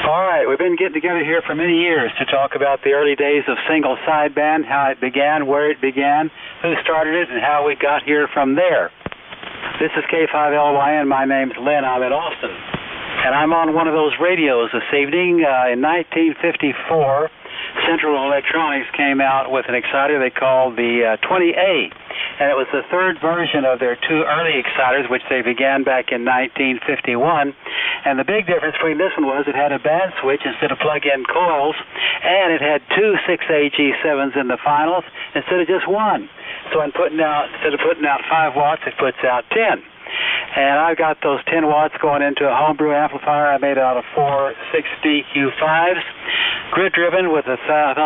All right, we've been getting together here for many years to talk about the early days of single sideband, how it began, where it began, who started it, and how we got here from there. This is K5LYN. My name's Lynn. I'm in Austin. And I'm on one of those radios this evening. In 1954, Central Electronics came out with an exciter they called the 20A. And it was the third version of their two early exciters, which they began back in 1951. And the big difference between this one was it had a band switch instead of plug-in coils, and it had two 6A G7s in the finals instead of just one. So instead of putting out 5 watts, it puts out 10. And I got those 10 watts going into a homebrew amplifier. I made out of 4 6DQ5s, grid-driven with 1,000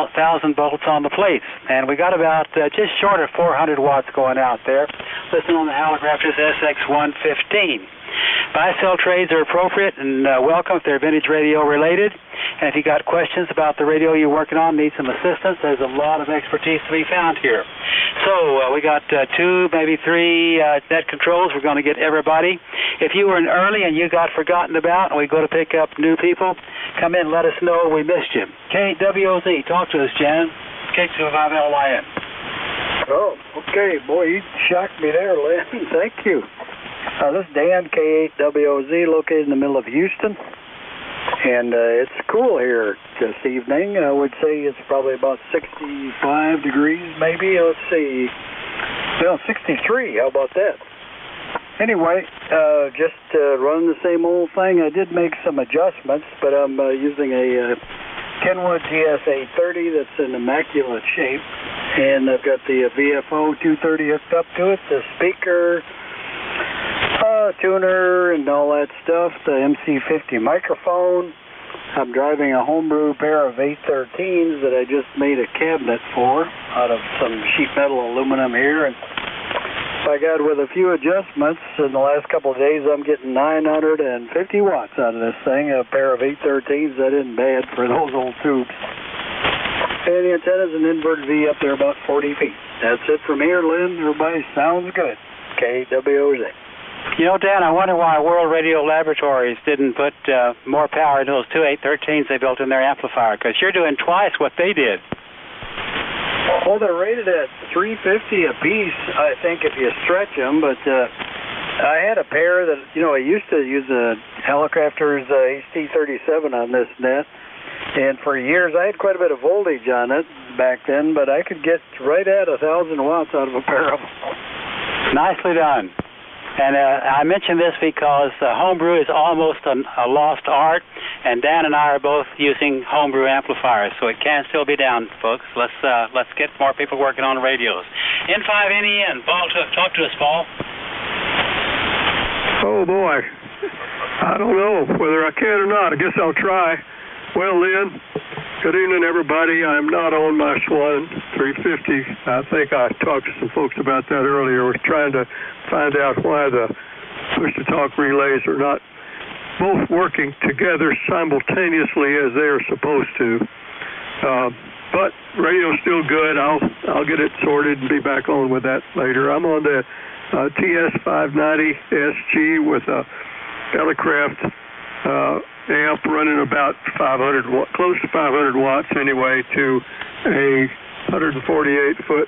volts on the plates. And we got about just short of 400 watts going out there. Listen on the Haligraph SX115. Buy-sell trades are appropriate and welcome if they're vintage radio related. And if you got questions about the radio you're working on, need some assistance, there's a lot of expertise to be found here. So we got 2, maybe 3 net controls. We're going to get everybody. If you were in early and you got forgotten about and we go to pick up new people, come in and let us know we missed you. KWOZ, talk to us, Jan. K25LYN. Oh, okay. Boy, you shocked me there, Lynn. Thank you. This is Dan, K8WOZ, located in the middle of Houston. And it's cool here this evening. I would say it's probably about 65 degrees, maybe. Let's see. Well, 63. How about that? Anyway, just running the same old thing. I did make some adjustments, but I'm using a Kenwood GS830 that's in immaculate shape. And I've got the VFO 230 hooked up to it, the speaker, tuner and all that stuff, the MC50 microphone. I'm driving a homebrew pair of 813s that I just made a cabinet for out of some sheet metal aluminum here. And I got with a few adjustments in the last couple of days, I'm getting 950 watts out of this thing, a pair of 813s. That isn't bad for those old tubes. And the antenna's an inverted V up there about 40 feet. That's it from here, Lynn. Everybody sounds good. KWOZ. You know, Dan, I wonder why World Radio Laboratories didn't put more power into those two 813s they built in their amplifier, because you're doing twice what they did. Well, they're rated at 350 a piece, I think, if you stretch them, but I had a pair that, I used to use a Helicrafter's HT37 on this net, and for years I had quite a bit of voltage on it back then, but I could get right at 1,000 watts out of a pair of them. Nicely done. And I mention this because homebrew is almost a lost art, and Dan and I are both using homebrew amplifiers, so it can still be done, folks. Let's get more people working on radios. N5NEN, Paul, talk to us, Paul. Oh, boy. I don't know whether I can or not. I guess I'll try. Well, Lynn, good evening, everybody. I'm not on my Swan 350. I think I talked to some folks about that earlier. I was trying to find out why the push-to-talk relays are not both working together simultaneously as they are supposed to. But radio's still good. I'll get it sorted and be back on with that later. I'm on the TS590 SG with a Helicraft amp running about 500, close to 500 watts anyway, to a 148-foot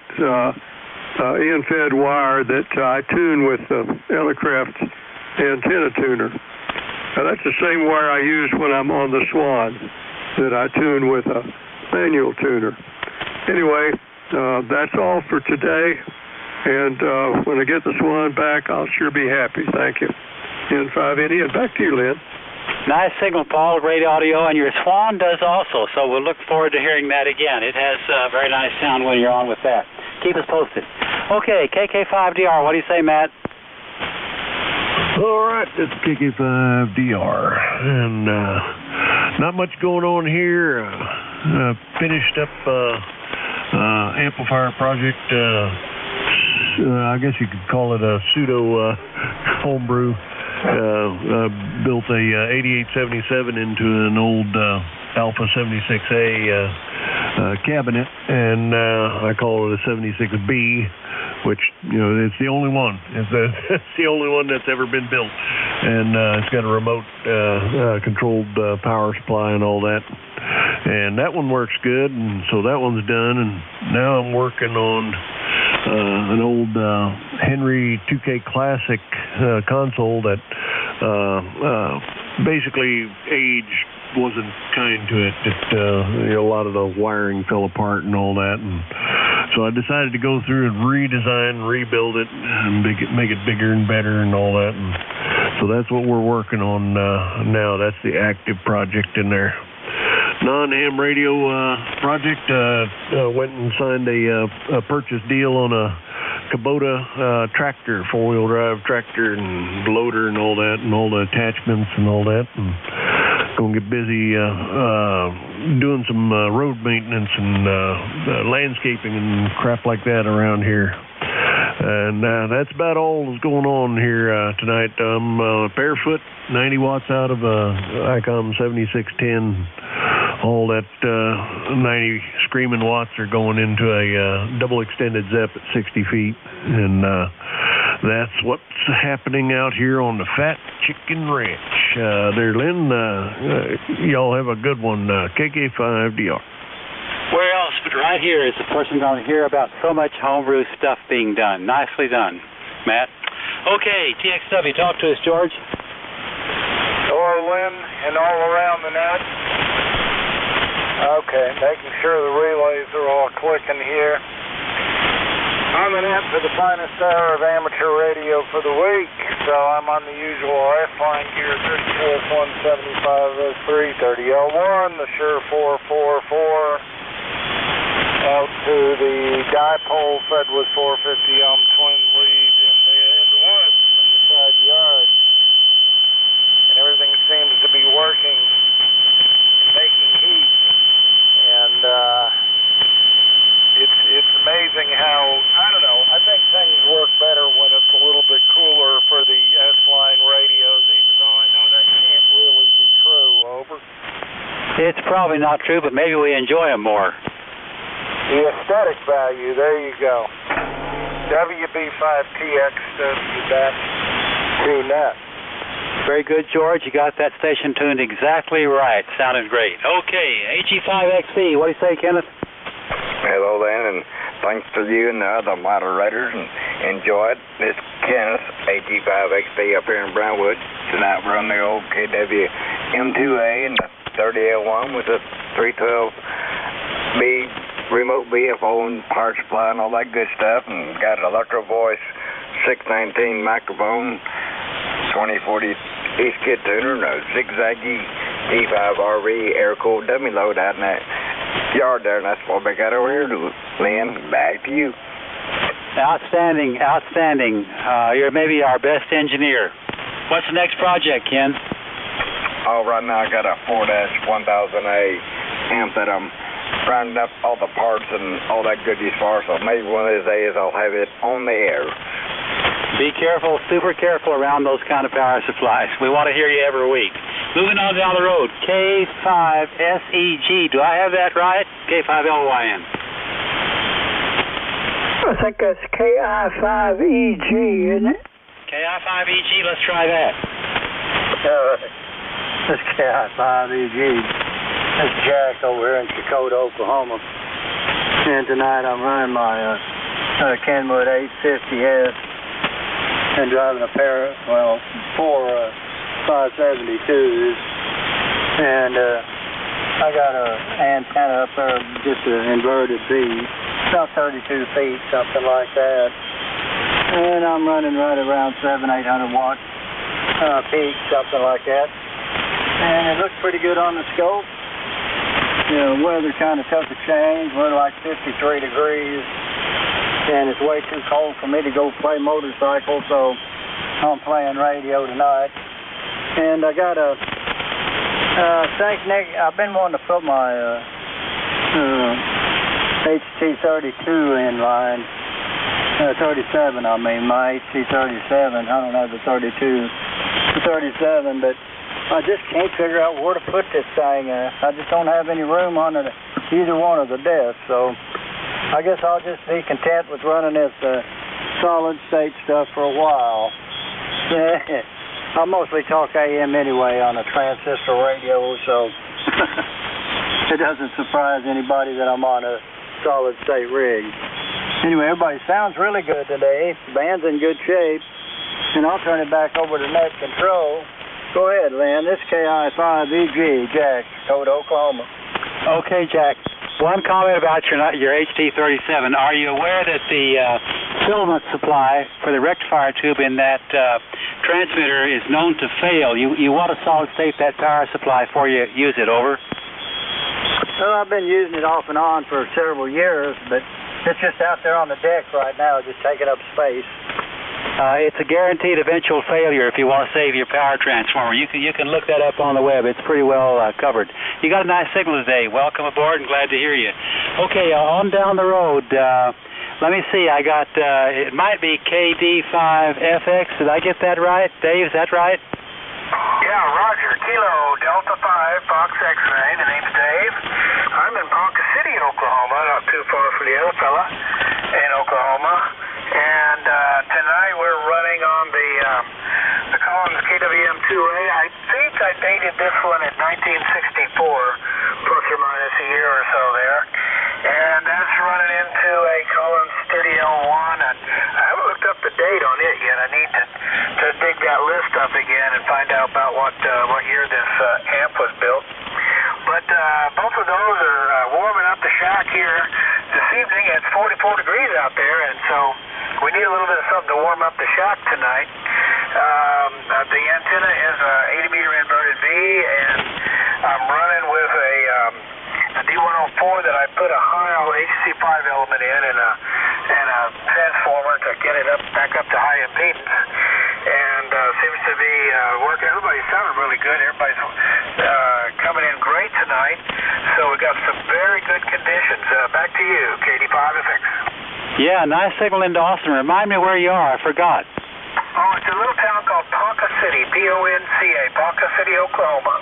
end-fed wire that I tune with the Helicraft antenna tuner. Now, that's the same wire I use when I'm on the Swan that I tune with a manual tuner. Anyway, that's all for today, and when I get the Swan back, I'll sure be happy. Thank you. N5NE, and back to you, Lynn. Nice signal, Paul. Great audio, and your Swan does also, so we'll look forward to hearing that again. It has a very nice sound when you're on with that. Keep us posted. Okay, KK5DR, what do you say, Matt? All right, it's KK5DR, and not much going on here. Finished up amplifier project. I guess you could call it a pseudo homebrew. Built a 8877 into an old Alpha 76A cabinet, and I call it a 76B. which, it's the only one. It's the only one that's ever been built. And it's got a remote controlled power supply and all that. And that one works good, and so that one's done. And now I'm working on an old Henry 2K Classic console that basically age wasn't kind to it. A lot of the wiring fell apart and all that, and so I decided to go through and redesign, rebuild it, and make it bigger and better and all that. And so that's what we're working on now. That's the active project in there. Non-ham radio project. Went and signed a purchase deal on a Kubota tractor, 4-wheel drive tractor and loader and all that, and all the attachments and all that. And gonna get busy doing some road maintenance and landscaping and crap like that around here. And that's about all that's going on here tonight. I'm barefoot, 90 watts out of a ICOM 7610. All that 90 screaming watts are going into a double extended ZEP at 60 feet. And that's what's happening out here on the Fat Chicken Ranch. There, Lynn, y'all have a good one. KK5DR. Where else but right here is the person going to hear about so much homebrew stuff being done. Nicely done, Matt. Okay, TXW, talk to us, George. Hello, Lynn, and all around the net. Okay, making sure the relays are all clicking here. On the net for the finest hour of amateur radio for the week, so I'm on the usual F-line gear, 34-175-03, 30L1, the Shure 444, out to the dipole fed with 450 twin lead in the woods in the side yard. And everything seems to be working and making heat. And it's amazing how, I don't know, I think things work better when it's a little bit cooler for the S-line radios, even though I know that can't really be true. Over. It's probably not true, but maybe we enjoy them more. The aesthetic value, there you go. WB5TXW.net. Very good, George. You got that station tuned exactly right. Sounded great. Okay, AG5XC. What do you say, Kenneth? Hello, Lynn, and thanks to you and the other moderators, and enjoy it. This is Kenneth, AG5XC up here in Brownwood. Tonight we're on the old KW M2A and the 30L1 with the 312B remote BFO and power supply and all that good stuff, and got an Electro Voice 619 microphone, 2040 East Kit tuner, and a zigzaggy D5RV air-cooled dummy load out in that yard there, and that's what we got over here. Lynn, back to you. Outstanding, outstanding. You're maybe our best engineer. What's the next project, Ken? Oh, right now I got a 4-1000A amp that I'm rounding up all the parts and all that goodies for, so maybe one of these days I'll have it on the air. Be careful, super careful around those kind of power supplies. We want to hear you every week. Moving on down the road, K5SEG. Do I have that right? K5LYN. I think that's KI5EG, isn't it? KI5EG, let's try that. That's KI5EG. That's Jack over here in Chakota, Oklahoma. And tonight I'm running my Kenwood 850S and driving a pair, four 572s. And I got an antenna up there, just an inverted B, about 32 feet, something like that. And I'm running right around 700-800 watt peak, something like that. And it looks pretty good on the scope. Weather kind of took a change. We're like 53 degrees. And it's way too cold for me to go play motorcycle, so I'm playing radio tonight. And I got a I've been wanting to put my HT32 in line, 37 I mean, my HT37, I don't have the 32, the 37, but I just can't figure out where to put this thing. I just don't have any room on either one of the desks, so I guess I'll just be content with running this solid state stuff for a while. I mostly talk AM anyway on a transistor radio, so it doesn't surprise anybody that I'm on a solid state rig. Anyway, everybody sounds really good today. The band's in good shape. And I'll turn it back over to net control. Go ahead, Lynn. This is KI5EG, Jack, Dakota, Oklahoma. Okay, Jack. One comment about your HT37. Are you aware that the filament supply for the rectifier tube in that transmitter is known to fail? You want to solid state that power supply before you use it, over? Well, I've been using it off and on for several years, but it's just out there on the deck right now, just taking up space. It's a guaranteed eventual failure if you want to save your power transformer. You can look that up on the web. It's pretty well covered. You got a nice signal today. Welcome aboard and glad to hear you. Okay, on down the road. Let me see. I got, it might be KD5FX. Did I get that right? Dave, is that right? Yeah, Roger. Kilo Delta 5 Fox X-ray. The name's Dave. I'm in Ponca City, Oklahoma, not too far from the other fella in Oklahoma. And tonight we're running on the Collins KWM2A. I think I dated this one in 1964, plus or minus a year or so there. And that's running into a Collins 30L1. And I haven't looked up the date on it yet. I need to dig that list up again and find out about what year this amp was built. But both of those are warming up the shack here this evening. It's 44 degrees out there, and so we need a little bit of something to warm up the shack tonight. The antenna is a 80-meter inverted V, and I'm running with a D104 that I put a high HC5 element in and a transformer to get it back up to high impedance. And seems to be working. Everybody's sounding really good. Everybody's coming in great tonight. So we got some very good conditions. Back to you, KD5FX. Yeah, nice signal into Austin. Remind me where you are. I forgot. Oh, it's a little town called Ponca City, Ponca, Ponca City, Oklahoma.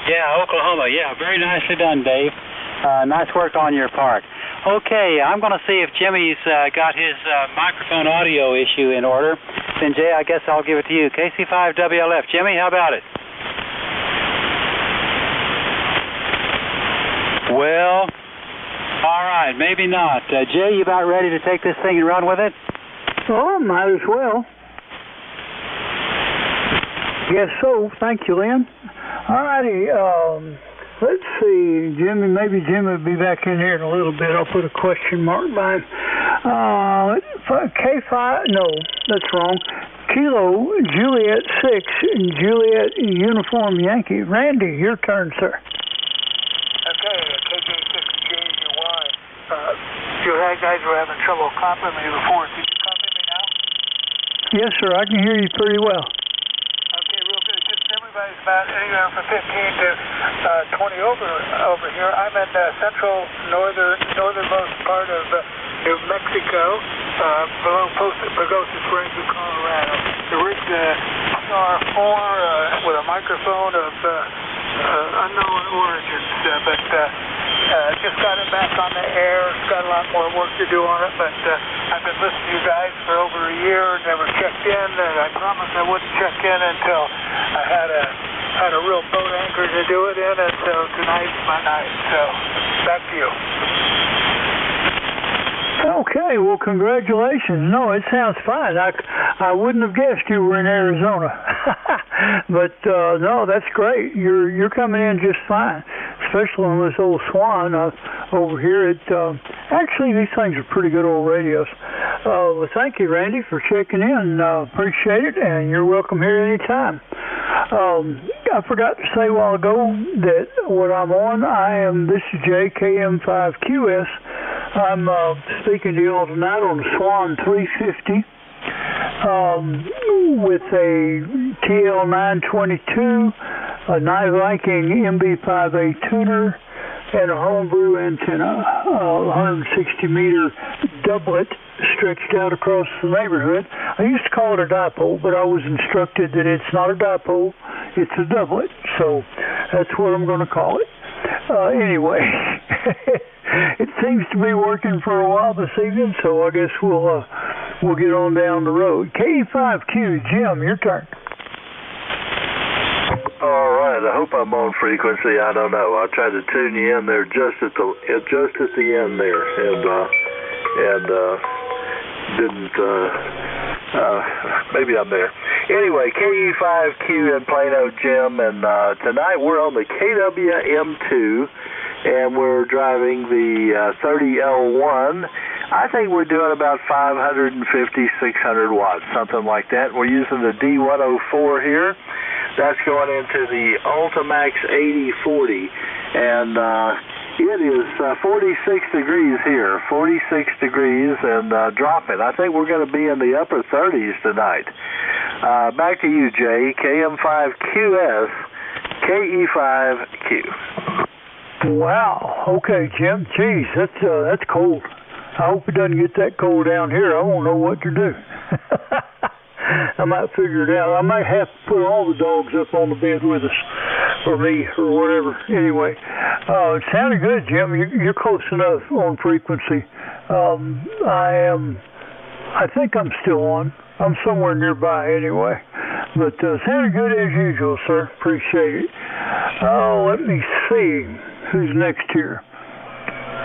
Yeah, Oklahoma. Yeah, very nicely done, Dave. Nice work on your part. Okay, I'm going to see if Jimmy's got his microphone audio issue in order. Then, Jay, I guess I'll give it to you. KC5WLF. Jimmy, how about it? Well, all right, maybe not. Jay, you about ready to take this thing and run with it? Oh, might as well. Guess so. Thank you, Lynn. All righty. Let's see, Jimmy. Maybe Jimmy will be back in here in a little bit. I'll put a question mark by him. K5, no, that's wrong. Kilo Juliet 6, Juliet Uniform Yankee. Randy, your turn, sir. Okay, KJ6JUY. You guys were having trouble copying me before. Can you copy me now? Yes, sir. I can hear you pretty well. Okay, real good. Just everybody's about anywhere from 15 to 20 over here. I'm in the northernmost part of New Mexico, below Pagosa Springs in Colorado. The rig's R4 with a microphone of unknown origins, but just got it back on the air. Got a lot more work to do on it, but I've been listening to you guys for over a year, never checked in, and I promised I wouldn't check in until I had a real boat anchor to do it in, and so tonight's my night. So, back to you. Okay, well, congratulations. No, it sounds fine. I wouldn't have guessed you were in Arizona. But, no, that's great. You're coming in just fine, especially on this old Swan over here. Actually, these things are pretty good old radios. Well, thank you, Randy, for checking in. Appreciate it, and you're welcome here anytime. I forgot to say a while ago that what I'm on, this is JKM5QS. I'm speaking to you all tonight on the Swan 350 with a TL922, a Night Viking MB5A tuner, and a homebrew antenna, 160-meter doublet stretched out across the neighborhood. I used to call it a dipole, but I was instructed that it's not a dipole, it's a doublet. So that's what I'm going to call it. Anyway, it seems to be working for a while this evening, so I guess we'll we'll get on down the road. KE5Q, Jim, your turn. All right, I hope I'm on frequency. I don't know. I tried to tune you in there just at the end there, and didn't. Maybe I'm there. Anyway, KE5Q in Plano, Jim, and tonight we're on the KWM2, and we're driving the 30L1. I think we're doing about 550, 600 watts, something like that. We're using the D104 here. That's going into the Ultimax 8040, and it is 46 degrees here, 46 degrees and dropping. I think we're going to be in the upper 30s tonight. Back to you, Jay. KM5QS, KE5Q. Wow. Okay, Jim. Geez, that's cold. I hope it doesn't get that cold down here. I won't know what to do. I might figure it out. I might have to put all the dogs up on the bed with us, or me, or whatever. Anyway, it sounded good, Jim. You're close enough on frequency. I think I'm still on. I'm somewhere nearby anyway. But sounded good as usual, sir. Appreciate it. Oh, let me see. Who's next here?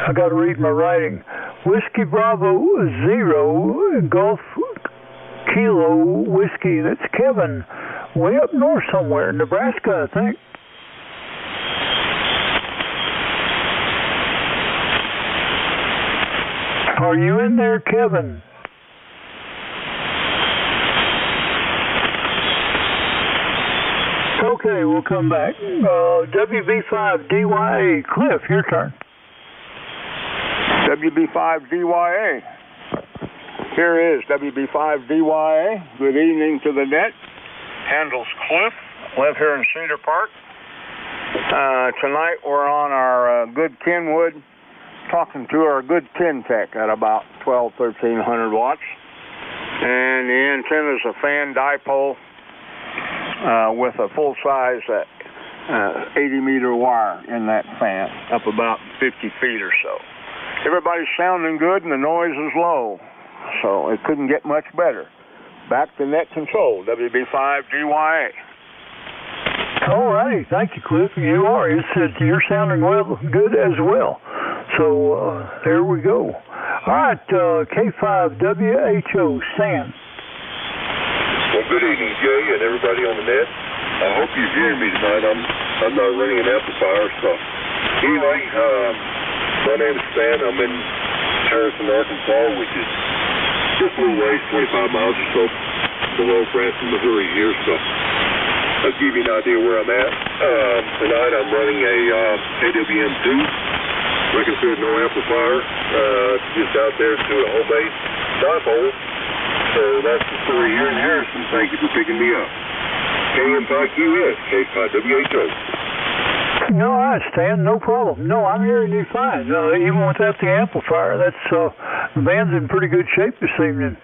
I got to read my writing. Whiskey Bravo 0 Golf Kilo Whiskey. That's Kevin, way up north somewhere, Nebraska, I think. Are you in there, Kevin? Okay, we'll come back. WB5DYA, Cliff, your turn. WB5DYA. Here is WB5DYA. Good evening to the net. Handles Cliff. Live here in Cedar Park. Tonight we're on our good Kenwood, talking to our good Tech at about 1,1300 watts. And the antenna is a fan dipole with a full-size 80-meter wire in that fan, up about 50 feet or so. Everybody's sounding good and the noise is low, so it couldn't get much better. Back to net control, WB5DYA. All right, thank you, Cliff. You are. You're sounding good as well. So there we go. All right, K5WHO, Stan. Well, good evening, Jay, and everybody on the net. I hope you're hearing me tonight. I'm not running an amplifier, so anyway, my name is Stan. I'm in Harrison, Arkansas, which is just a little ways, 25 miles or so below Branson, Missouri here, so I'll give you an idea where I'm at. Tonight I'm running a KWM2, like I said, no amplifier, just out there to a home base dipole. So that's the story here in Harrison. Thank you for picking me up. KM5QS, K5WHO. No, I understand. No problem. No, I'm hearing you fine. Even without the amplifier, the band's in pretty good shape this evening.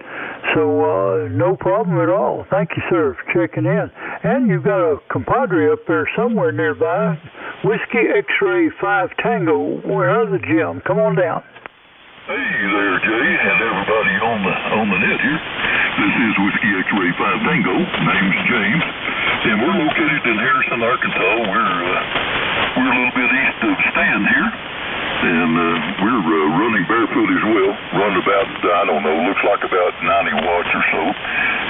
So no problem at all. Thank you, sir, for checking in. And you've got a compadre up there somewhere nearby. Whiskey X-Ray 5 Tango. Where's the Jim? Come on down. Hey there, Jay, and everybody on the net here. This is Whiskey X-Ray 5 Tango. Name's James, and we're located in Harrison, Arkansas. We're a little bit east of Stan here, and we're running barefoot as well. Run about, I don't know, looks like about 90 watts or so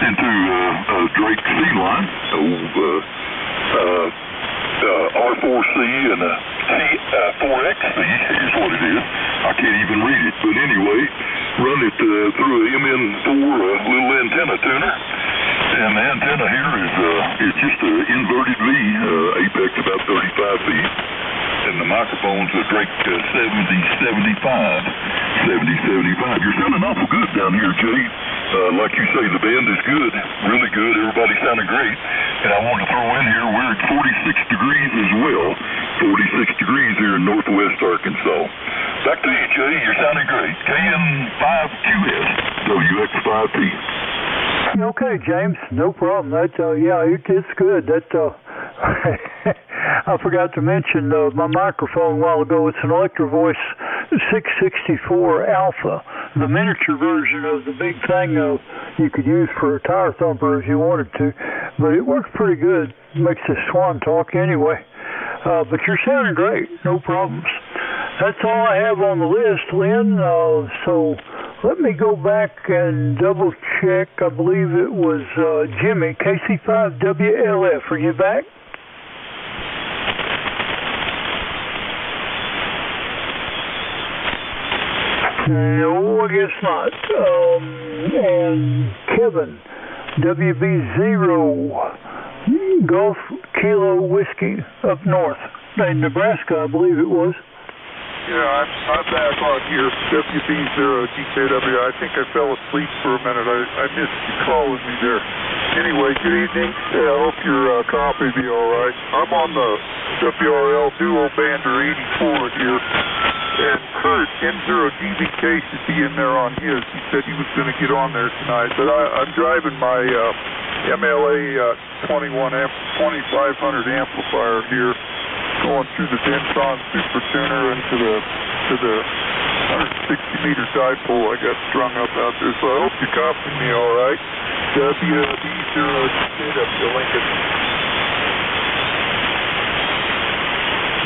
into a Drake C line, R4C and a C4XC is what it is. I can't even read it, but anyway, run it through a MN4 little antenna tuner, and the antenna here is just an inverted V, apex about 35 feet, and the microphone's a Drake 7075. You're sounding awful good down here, Jay. Like you say, the band is good, really good. Everybody sounded great. And I want to throw in here, we're at 46 degrees as well. 46 degrees here in northwest Arkansas. Back to you, Jay. You're sounding great. KM5QS, WX5P. Okay, James. No problem. It's good. I forgot to mention my microphone a while ago. It's an Electro Voice 664 Alpha. the miniature version of the big thing you could use for a tire thumper if you wanted to, but it works pretty good. Makes the swan talk anyway. But you're sounding great, no problems. That's all I have on the list, Lynn. So let me go back and double check. I believe it was Jimmy, KC5WLF. Are you back? No, I guess not. And Kevin, WB0 Golf Kilo Whiskey up north in Nebraska, I believe it was. Yeah, I'm back on here, WB0GKW. I think I fell asleep for a minute. I missed you calling me there. Anyway, good evening. I hope your copy will be all right. I'm on the WRL Duo Bander 84 here. And Kurt, N0DVK should be in there on his. He said he was going to get on there tonight. But I'm driving my MLA 2500 amplifier here, going through the Denton Super Tuner into the 160-meter dipole I got strung up out there. So I hope you copy me all right. WB0GKW Lincoln.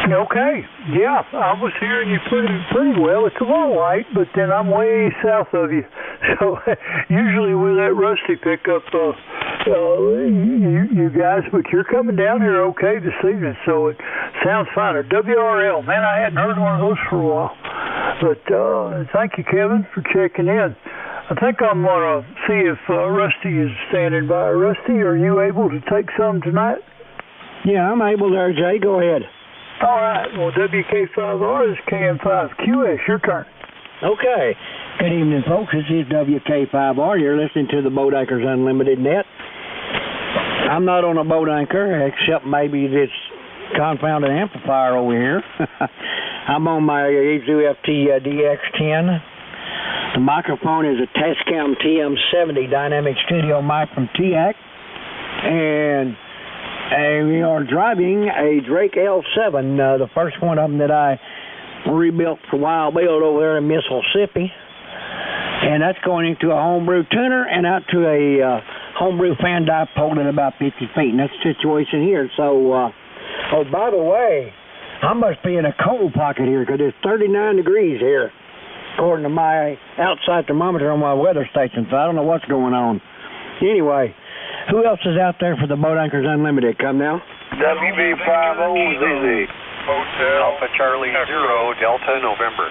Okay, yeah, I was hearing you pretty well. It's a little light, but then I'm way south of you. So usually with that rusty pickup, you guys, but you're coming down here okay this evening, so it sounds fine. Or WRL, man, I hadn't heard one of those for a while. But thank you, Kevin, for checking in. I think I'm going to see if Rusty is standing by. Rusty, are you able to take some tonight? Yeah, I'm able there, Jay. Go ahead. All right. Well, WK5R is KM5QS. Your turn. Okay. Good evening, folks. This is WK5R. You're listening to the Boat Anchors Unlimited Net. I'm not on a boat anchor, except maybe this confounded amplifier over here. I'm on my Yaesu FT DX10. The microphone is a Tascam TM70 Dynamic Studio mic from TIAC. And we are driving a Drake L7, the first one of them that I rebuilt for Wild Bill over there in Mississippi. And that's going into a homebrew tuner and out to a homebrew fan dipole at about 50 feet. And that's the situation here. So, oh, by the way, I must be in a cold pocket here because it's 39 degrees here, according to my outside thermometer on my weather station. So I don't know what's going on. Anyway, who else is out there for the Boat Anchors Unlimited? Come now. WB50ZZ. Hotel Alpha Charlie 0 Delta November.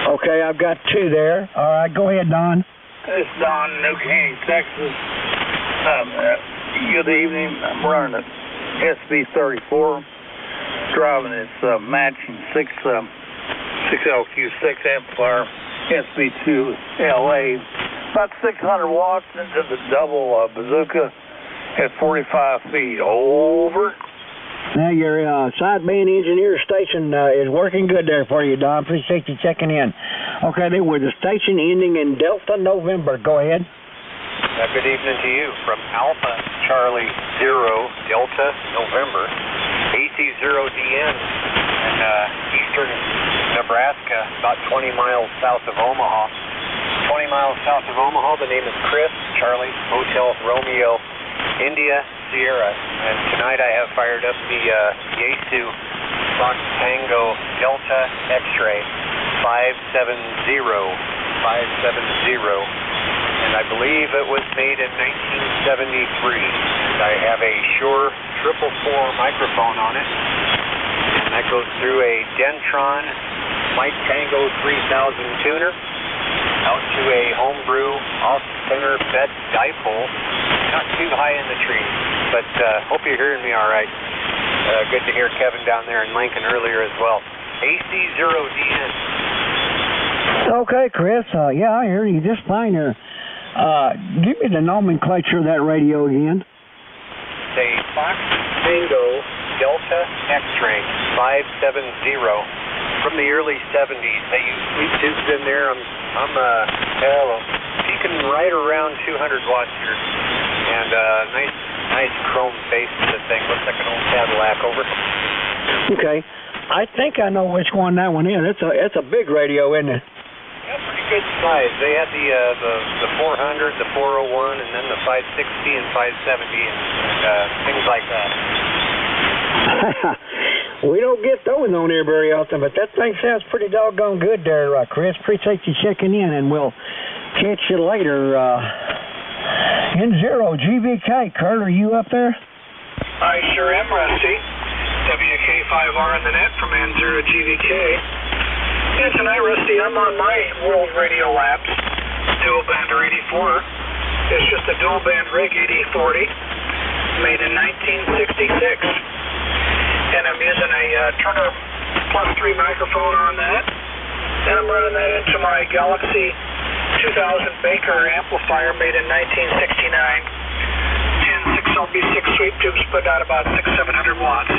Okay, I've got two there. All right, go ahead, Don. It's Don in New Caney, Texas. Good evening. I'm running a SB34, driving this matching 6LQ6 amplifier, SB2 LA. About 600 watts into the double bazooka at 45 feet. Over. Now, your sideband engineer station is working good there for you, Don. Appreciate you checking in. Okay, they were the station ending in Delta November. Go ahead. Good evening to you from Alpha Charlie 0 Delta November, AC0DN in eastern Nebraska, about 20 miles south of Omaha. 20 miles south of Omaha, the name is Chris, Charlie, Hotel Romeo, India, Sierra. And tonight I have fired up the Yaesu Fox Tango Delta X-Ray 570. And I believe it was made in 1973. And I have a Shure 444 microphone on it. And that goes through a Dentron Mike Tango 3000 tuner out to a homebrew off-center bed dipole. Not too high in the trees, but hope you're hearing me all right. Good to hear Kevin down there in Lincoln earlier as well. AC0DN. Okay, Chris. Yeah, I hear you just fine here. Give me the nomenclature of that radio again. It's a Fox Tango Delta X-Ray 570 from the early 70s. They used sweep tubes in there. I'm peaking right around 200 watts here. And nice chrome face to the thing. Looks like an old Cadillac over. Okay. I think I know which one that one is. It's a big radio, isn't it? Yeah, pretty good size. They had the 400, the 401, and then the 560 and 570 and things like that. We don't get those on here very often, but that thing sounds pretty doggone good there, Chris. Appreciate you checking in, and we'll catch you later. N0 GVK, Kurt, are you up there? I sure am, Rusty. WK5R in the net from N0 GVK. Yeah, tonight, Rusty, I'm on my World Radio Labs dual bander 84. It's just a dual band rig 8040, made in 1966. And I'm using a Turner Plus 3 microphone on that. And I'm running that into my Galaxy 2000 Baker amplifier made in 1969. 10 6LB6 sweep tubes put out about 600-700 watts.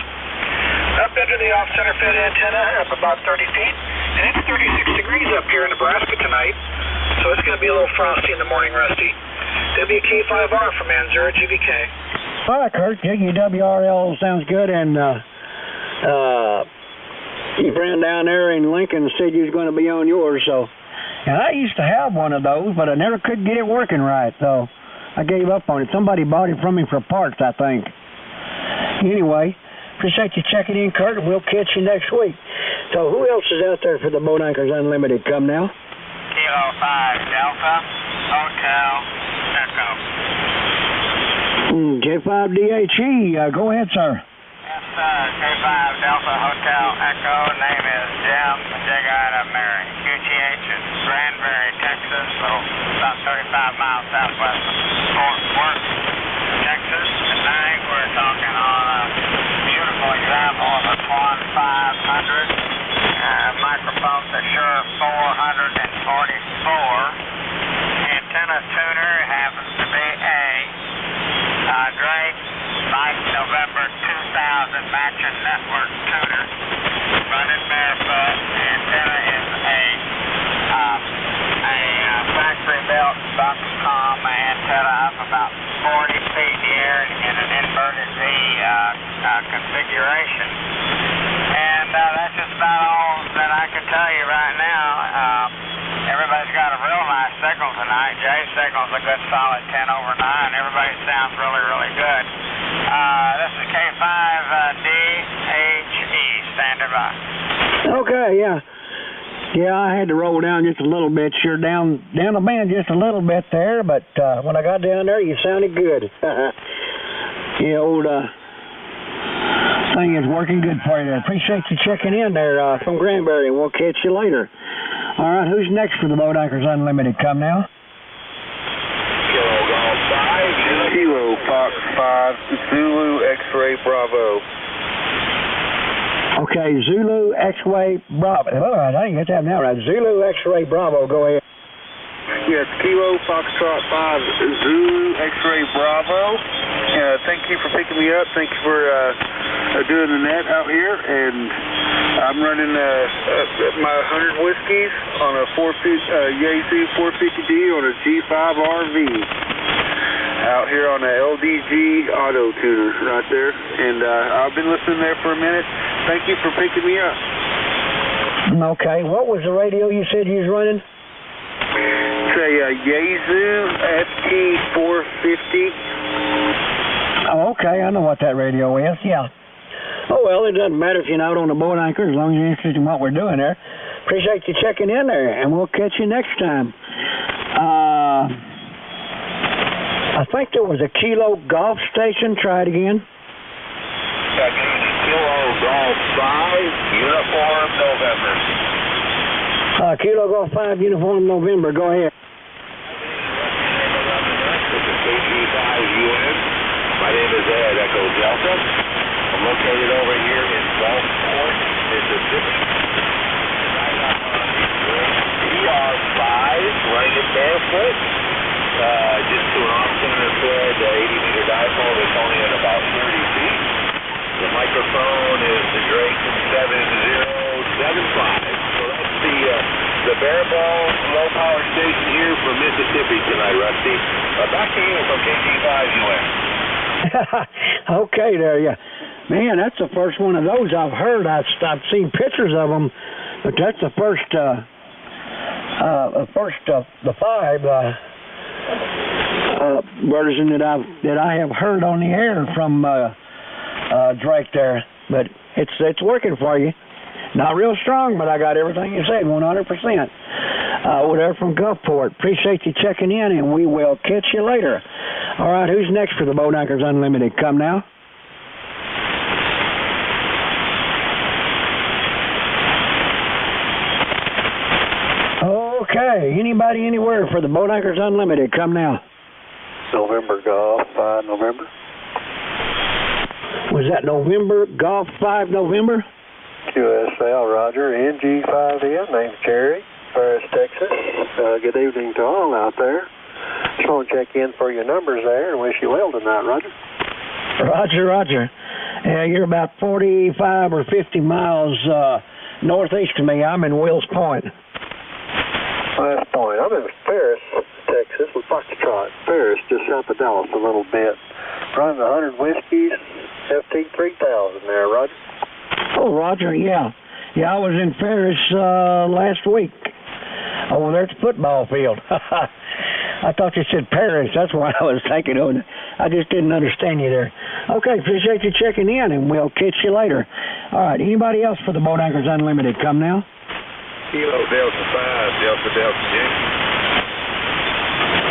Up into the off-center fed antenna, up about 30 feet. And it's 36 degrees up here in Nebraska tonight. So it's going to be a little frosty in the morning, Rusty. WK5R from N0 GVK. All right, Kurt. WRL sounds good. And your friend down there in Lincoln said you was going to be on yours. So, and I used to have one of those, but I never could get it working right. So I gave up on it. Somebody bought it from me for parts, I think. Anyway, appreciate you checking in, Kurt, and we'll catch you next week. So who else is out there for the Boat Anchors Unlimited? Come now. Kilo 5 Delta Hotel Echo. J5DHE, go ahead, sir. Yes, K5 Delta Hotel Echo. Name is Jim Jigga Mary. QTH is Granbury, Texas, so about 35 miles southwest of Fort Worth, Texas. Tonight we're talking on a beautiful example of a Swan 500 microphone, the Shure 444. Antenna tuner happens to be a Drake Mike November 2000 matching network tuner, running barefoot. Antenna is a factory-built Buxcom antenna up about 40 feet here in an inverted V configuration. And that's just about all that I can tell you right now. Everybody's got a real nice signal tonight. Jay's signal's a good solid 10 over 9. Everybody sounds really, really good. This is K5DHE, standing by. Okay, yeah. Yeah, I had to roll down just a little bit. You're down the band just a little bit there, but when I got down there, you sounded good. The old thing is working good for you. Appreciate you checking in there from Granbury. We'll catch you later. All right, who's next for the Boat Anchors Unlimited? Come now. Kilo Fox 5 Zulu X-Ray Bravo. Okay, Zulu X-Ray Bravo. Oh, I didn't get that now right. Zulu X-Ray Bravo. Go ahead. Yes, Kilo Foxtrot 5 Zulu X-Ray Bravo. Thank you for picking me up. Thank you for doing the net out here. And I'm running my 100 whiskeys on a Yaesu 450D on a G5RV out here on a LDG auto tuner right there. And I've been listening there for a minute. Thank you for picking me up. Okay, what was the radio you said you was running? It's a Yaesu ST450. Oh, okay, I know what that radio is, yeah. Oh, well, it doesn't matter if you're not on the boat anchor as long as you're interested in what we're doing there. Appreciate you checking in there, and we'll catch you next time. I think there was a Kilo Golf station. Try it again. Kilo Golf 5, Uniform November. Kilo Golf 5, Uniform November. Go ahead. This is KG5UN. My name is Ed, Echo Delta. I'm located over here in Gulfport, Mississippi. PR5, running it barefoot. Just to an off-center fed 80-meter dipole that's only at about 30 feet. The microphone is the Drake 7075. So that's the bare-bone low-power station here from Mississippi tonight, Rusty. Back to you from KG5UN. Okay there, yeah. Man, that's the first one of those I've heard. I've seen pictures of them, but that's the first First, the 5 version that I have heard on the air from Drake there, but it's working for you. Not real strong, but I got everything you said, 100%. Over there from Gulfport. Appreciate you checking in, and we will catch you later. All right, who's next for the Boat Anchors Unlimited? Come now. Okay, anybody anywhere for the Boat Anchors Unlimited? Come now. November Golf 5 November. Was that November Golf 5 November? QSL Roger, NG5N, name's Jerry, Paris, Texas. Good evening to all out there. Just want to check in for your numbers there and wish you well tonight, Roger. Roger. Yeah, you're about 45 or 50 miles northeast of me. I'm in Wills Point. West Point. I'm in Paris, Texas, with Foxtrot. Paris, just south of Dallas a little bit. Running 100 whiskeys, FT 3000 there, Roger. Oh, Roger, yeah. Yeah, I was in Paris last week over there at the football field. I thought you said Paris. That's what I was thinking of. I just didn't understand you there. Okay, appreciate you checking in, and we'll catch you later. All right, anybody else for the Boat Anchors Unlimited? Come now. Kilo Delta 5, Delta Yankee.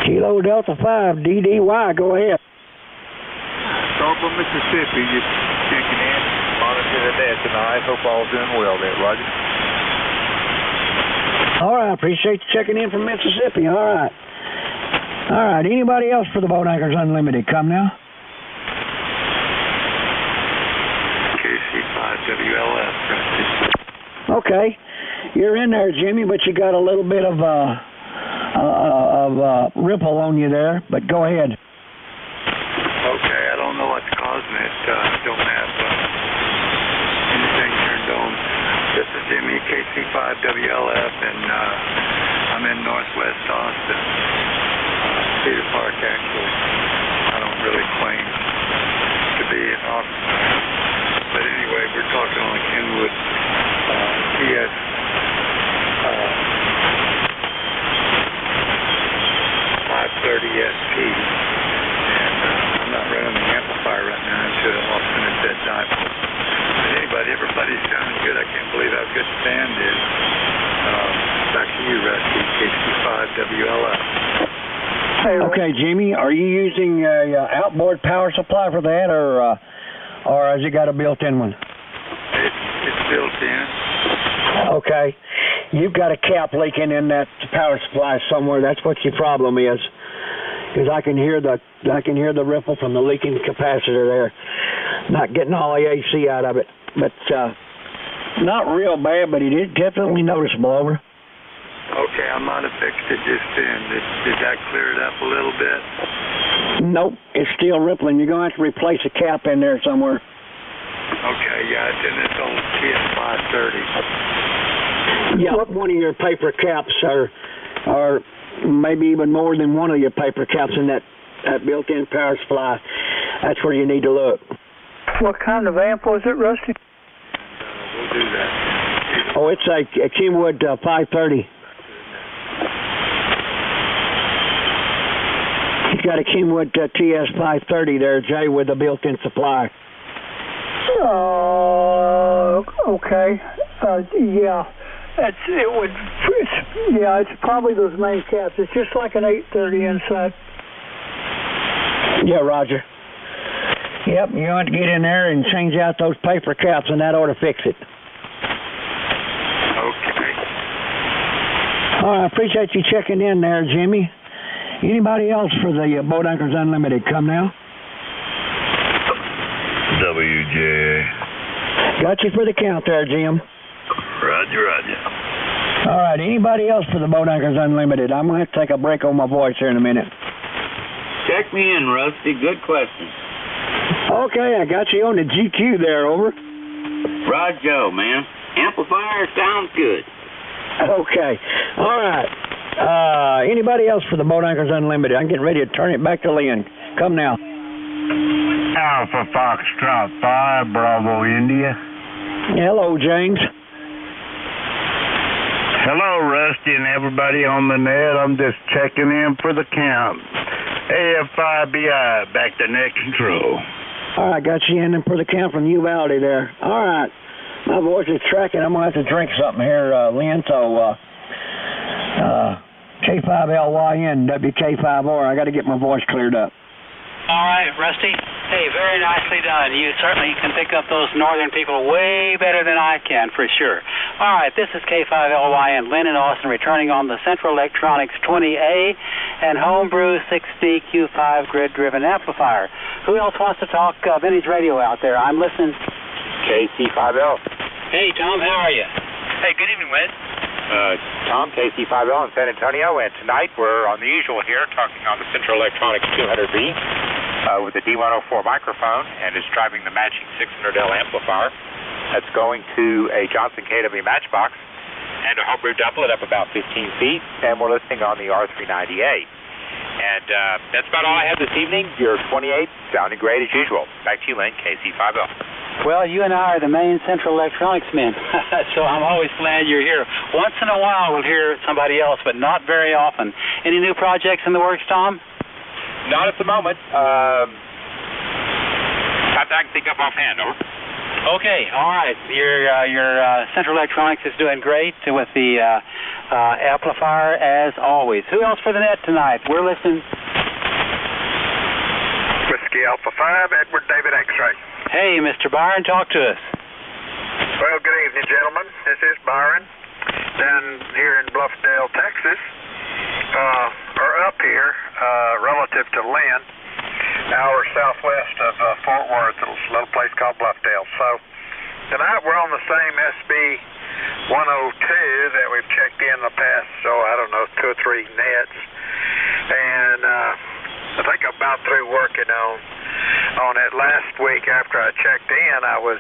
Kilo Delta 5, DDY, go ahead. Starkville, Mississippi, just checking in. Monitor the net tonight. Hope all's doing well there, Roger. All right, appreciate you checking in from Mississippi. All right, anybody else for the Boat Anchors Unlimited? Come now. KC5WLF. Okay, you're in there, Jimmy, but you got a little bit of ripple on you there, but go ahead. Okay, I don't know what's causing it. Don't have anything turned on. This is Jimmy, KC5WLF, and I'm in Northwest Austin. Cedar Park, actually. I don't really claim to be in Austin. But anyway, we're talking on the Kenwood TS 530 SP. And I'm not running the amplifier right now until I'll finish that dipole. But everybody's sounding good. I can't believe how good the band is. Back to you, Rusty, KC5WLF. Okay, Jimmy, are you using a outboard power supply for that, or has it got a built-in one? It's built in. Okay, you've got a cap leaking in that power supply somewhere. That's what your problem is. Because I can hear the ripple from the leaking capacitor there. Not getting all the AC out of it, but not real bad, but it is definitely noticeable. Over. Okay, I might have fixed it just then. Did that clear it up a little bit? Nope, it's still rippling. You're going to have to replace a cap in there somewhere. Okay, yeah, it's in its own TS530. Yeah, one of your paper caps or maybe even more than one of your paper caps in that built-in power supply. That's where you need to look. What kind of amp was it, Rusty? We'll do that. Oh, it's a Kenwood 530. He's got a Kenwood TS 530 there, Jay, with a built-in supply. Okay. Yeah. It's probably those main caps. It's just like an 830 inside. Yeah, Roger. Yep, you want to get in there and change out those paper caps, and that ought to fix it. Okay. All right, I appreciate you checking in there, Jimmy. Anybody else for the Boat Anchors Unlimited? Come now. WJ. Got you for the count there, Jim. Roger. All right, anybody else for the Boat Anchors Unlimited? I'm going to have to take a break on my voice here in a minute. Check me in, Rusty. Good question. Okay, I got you on the GQ there, over. Roger, man. Amplifier sounds good. Okay. All right. Anybody else for the Boat Anchors Unlimited? I'm getting ready to turn it back to Lynn. Come now. Alpha Foxtrot 5, Bravo, India. Hello, James. Hello, Rusty and everybody on the net. I'm just checking in for the count. AFIBI, back to net control. All right, got you in for the count from Uvalde there. All right, my voice is tracking. I'm going to have to drink something here, Lynn. So, K5LYN, WK5R. I got to get my voice cleared up. All right, Rusty. Hey, very nicely done. You certainly can pick up those northern people way better than I can, for sure. All right, this is K5LYN, Lynn and Austin, returning on the Central Electronics 20A and Homebrew 6D-Q5 grid-driven amplifier. Who else wants to talk vintage radio out there? I'm listening. KC5L. Hey, Tom, how are you? Hey, good evening, Lynn. Tom, KC5L in San Antonio, and tonight we're on the usual here, talking on the Central Electronics 200V with the D104 microphone, and it's driving the matching 600L amplifier that's going to a Johnson KW Matchbox and a homebrew doublet up about 15 feet, and we're listening on the R398. And that's about all I have this evening. Your 28 sounding great as usual. Back to you, Lynn, KC5L. Well, you and I are the main Central Electronics men, so I'm always glad you're here. Once in a while we'll hear somebody else, but not very often. Any new projects in the works, Tom? Not at the moment. Not that I can think of offhand, over. Okay, all right. Your Central Electronics is doing great with the amplifier, as always. Who else for the net tonight? We're listening. Whiskey Alpha 5, Edward David X-Ray. Hey, Mr. Byron, talk to us. Well, good evening, gentlemen. This is Byron, down here in Bluffdale, Texas, or up here, relative to Lynn, hour southwest of Fort Worth, a little place called Bluffdale. So tonight we're on the same SB 102 that we've checked in the past, I don't know, 2 or 3 nets, and I think I'm about through working on it. Last week after I checked in, I was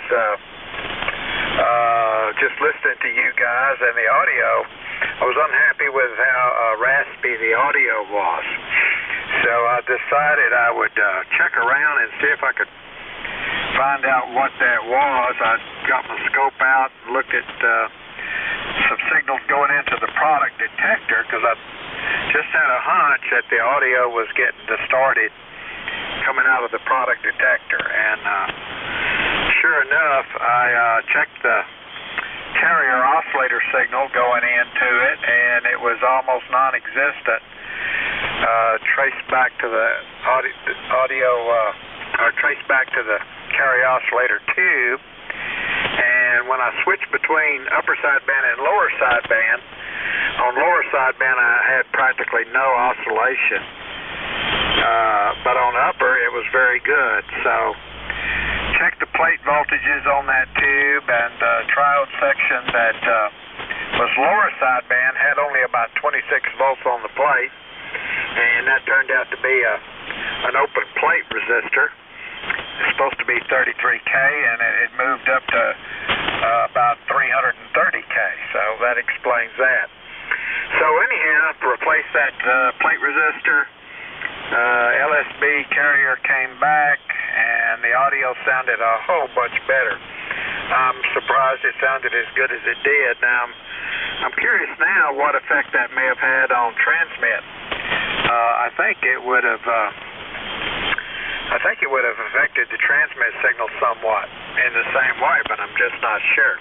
just listening to you guys and the audio. I was unhappy with how raspy the audio was. So I decided I would check around and see if I could find out what that was. I got my scope out and looked at some signals going into the product detector because I just had a hunch that the audio was getting distorted coming out of the product detector, and sure enough, I checked the carrier oscillator signal going into it, and it was almost non-existent. Traced back to the traced back to the carrier oscillator tube, and when I switched between upper sideband and lower sideband, on lower sideband I had practically no oscillation. But on upper, it was very good. So, check the plate voltages on that tube, and triode section that was lower sideband had only about 26 volts on the plate, and that turned out to be an open plate resistor. It's supposed to be 33K, and it moved up to about 330K, so that explains that. So anyhow, to replace that plate resistor, LSB carrier came back, and the audio sounded a whole bunch better. I'm surprised it sounded as good as it did. Now, I'm curious now what effect that may have had on transmit. I think it would have affected the transmit signal somewhat in the same way, but I'm just not sure.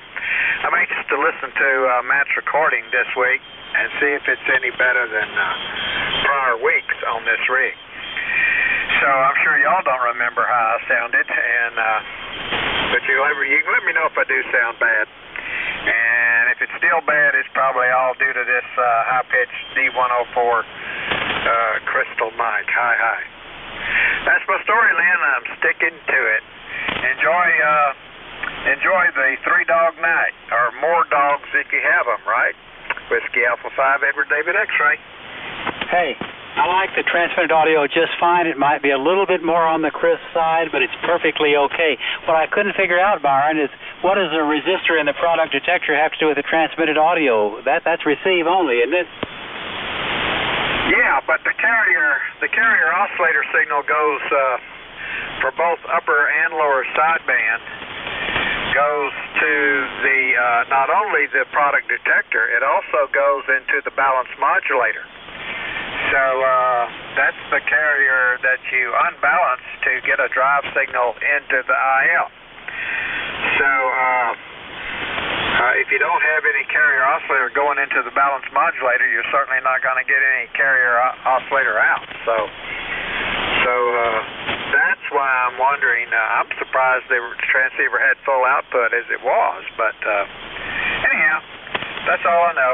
I'm anxious to listen to Matt's recording this week and see if it's any better than prior weeks on this rig. So I'm sure y'all don't remember how I sounded, and but you can let me know if I do sound bad. And if it's still bad, it's probably all due to this high-pitched D104 crystal mic. Hi. That's my story, Lynn. I'm sticking to it. Enjoy the 3-dog night, or more dogs if you have them, right? Whiskey Alpha 5, Edward David X-Ray. Hey, I like the transmitted audio just fine. It might be a little bit more on the crisp side, but it's perfectly okay. What I couldn't figure out, Byron, is what does a resistor in the product detector have to do with the transmitted audio? That's receive only, isn't it? Yeah, but the carrier oscillator signal goes for both upper and lower sideband, goes to the not only the product detector, it also goes into the balance modulator. So that's the carrier that you unbalance to get a drive signal into the IL. So if you don't have any carrier oscillator going into the balance modulator, you're certainly not going to get any carrier oscillator out. So that's why I'm wondering. I'm surprised the transceiver had full output as it was. But anyhow, that's all I know.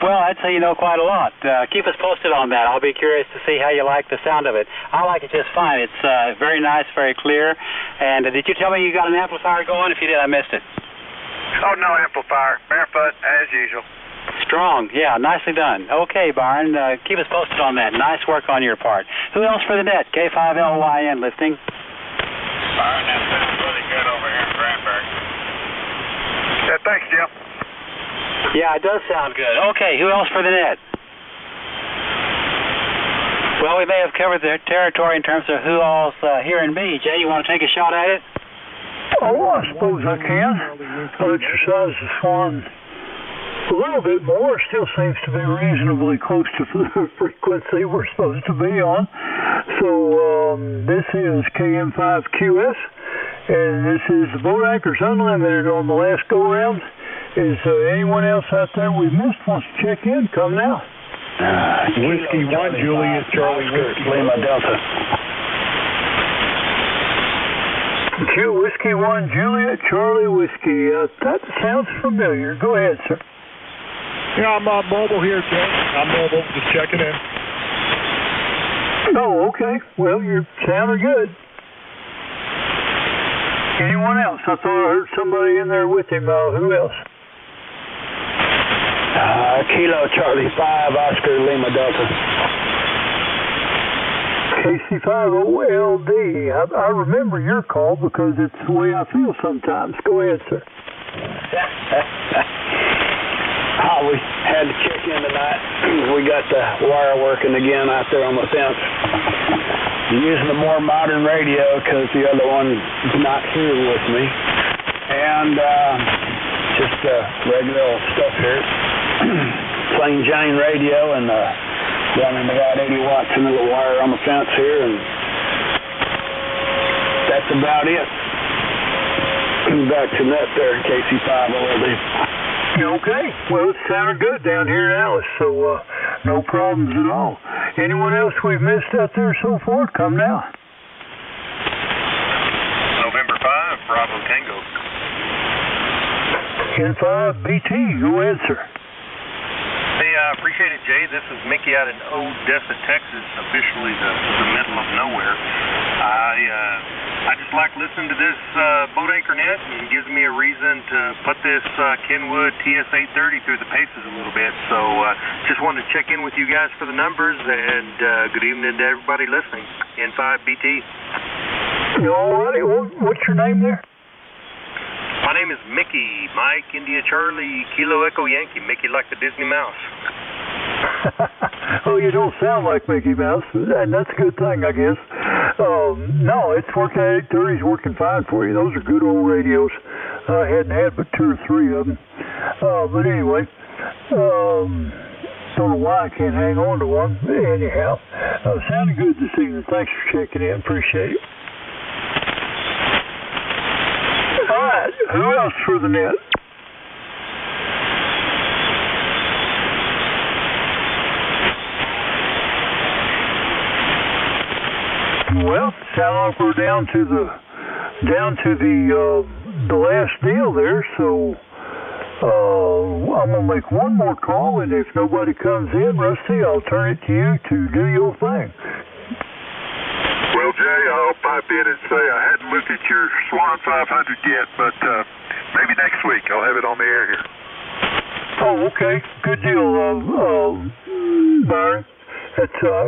Well, I'd say you know quite a lot. Keep us posted on that. I'll be curious to see how you like the sound of it. I like it just fine. It's very nice, very clear. And did you tell me you got an amplifier going? If you did, I missed it. Oh, no amplifier. Barefoot, as usual. Strong. Yeah, nicely done. Okay, Byron, keep us posted on that. Nice work on your part. Who else for the net? K5LYN listening. Byron, that sounds really good over here in Granbury. Yeah, thanks, Jim. Yeah, it does sound good. Okay, who else for the net? Well, we may have covered the territory in terms of who all's hearing me. Jay, you want to take a shot at it? Oh, I suppose I can. I'll exercise the swan a little bit more. Still seems to be reasonably close to the frequency we're supposed to be on. So this is KM5QS, and this is the Boat Anchors Unlimited on the last go-round. Is anyone else out there we missed wants to check in? Come now. Whiskey 1, Juliet, Charlie, Whiskey, Lima, Delta. Whiskey 1, Juliet, Charlie, Whiskey. That sounds familiar. Go ahead, sir. Yeah, I'm mobile here, Jay. I'm mobile, just checking in. Oh, okay. Well, you're sounding good. Anyone else? I thought I heard somebody in there with him. Who else? Kilo Charlie 5, Oscar Lima Delta. KC5OLD. I remember your call because it's the way I feel sometimes. Go ahead, sir. We had to check in tonight. We got the wire working again out there on the fence. Using a more modern radio because the other one is not here with me. And just regular old stuff here. Plain Jane radio and running about 80 watts into the wire on the fence here, and that's about it. Back to net there, KC5OLD. Okay. Well, it sounded good down here in Alice, so no problems at all. Anyone else we've missed out there so far? Come now. November 5, Bravo Tango. N5BT, go ahead, sir. Hey, I appreciate it, Jay. This is Mickey out in Odessa, Texas, officially the middle of nowhere. I just like listening to this Boat Anchor Net, and it gives me a reason to put this Kenwood TS830 through the paces a little bit. So just wanted to check in with you guys for the numbers, and good evening to everybody listening. N5BT. All righty. What's your name there? My name is Mickey, Mike, India, Charlie, Kilo, Echo, Yankee. Mickey like the Disney mouse. Oh, you don't sound like Mickey Mouse, and that's a good thing, I guess. No, it's working. 830's working fine for you. Those are good old radios. I hadn't had but 2 or 3 of them. But anyway, don't know why I can't hang on to one. Anyhow, sounded good this evening. Thanks for checking in. Appreciate it. All right, who else for the net? Well, sound like we're down to the last deal there. So I'm gonna make one more call, and if nobody comes in, Rusty, I'll turn it to you to do your thing. Well, Jay, I'll pipe in and say I hadn't looked at your Swan 500 yet, but maybe next week I'll have it on the air here. Oh, okay. Good deal, Byron. I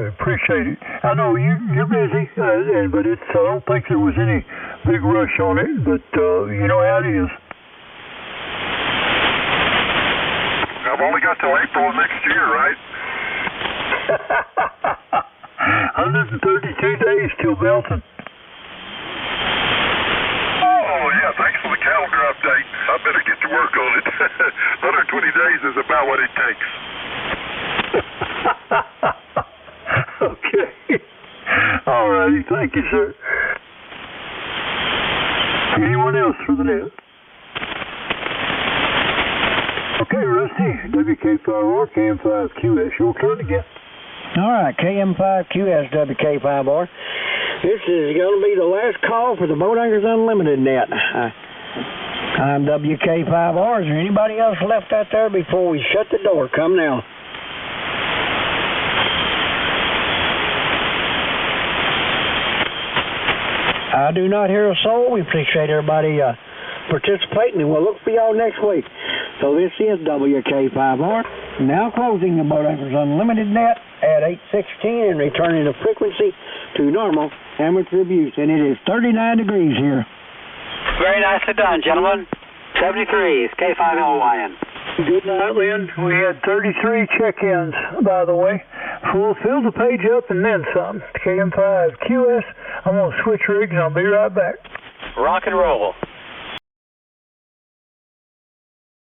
appreciate it. I know you're busy, but I don't think there was any big rush on it, but you know how it is. I've only got till April of next year, right? 132 days till Belton. Oh, yeah, thanks for better get to work on it. 120 days is about what it takes. Okay. All righty. Thank you, sir. Anyone else for the net? Okay, Rusty. WK5R, KM5QS, your turn again. All right, KM5QS, WK5R. This is going to be the last call for the Boat Anchors Unlimited net. I'm WK5R. Is there anybody else left out there before we shut the door? Come now. I do not hear a soul. We appreciate everybody participating, and we'll look for y'all next week. So this is WK5R, now closing the Boat Anchors Unlimited net at 8:16 and returning the frequency to normal amateur abuse, and it is 39 degrees here. Very nicely done, gentlemen. 73s, K5LYN. Good night, Lynn. We had 33 check-ins, by the way. We'll fill the page up and then some. KM5QS. I'm going to switch rigs and I'll be right back. Rock and roll.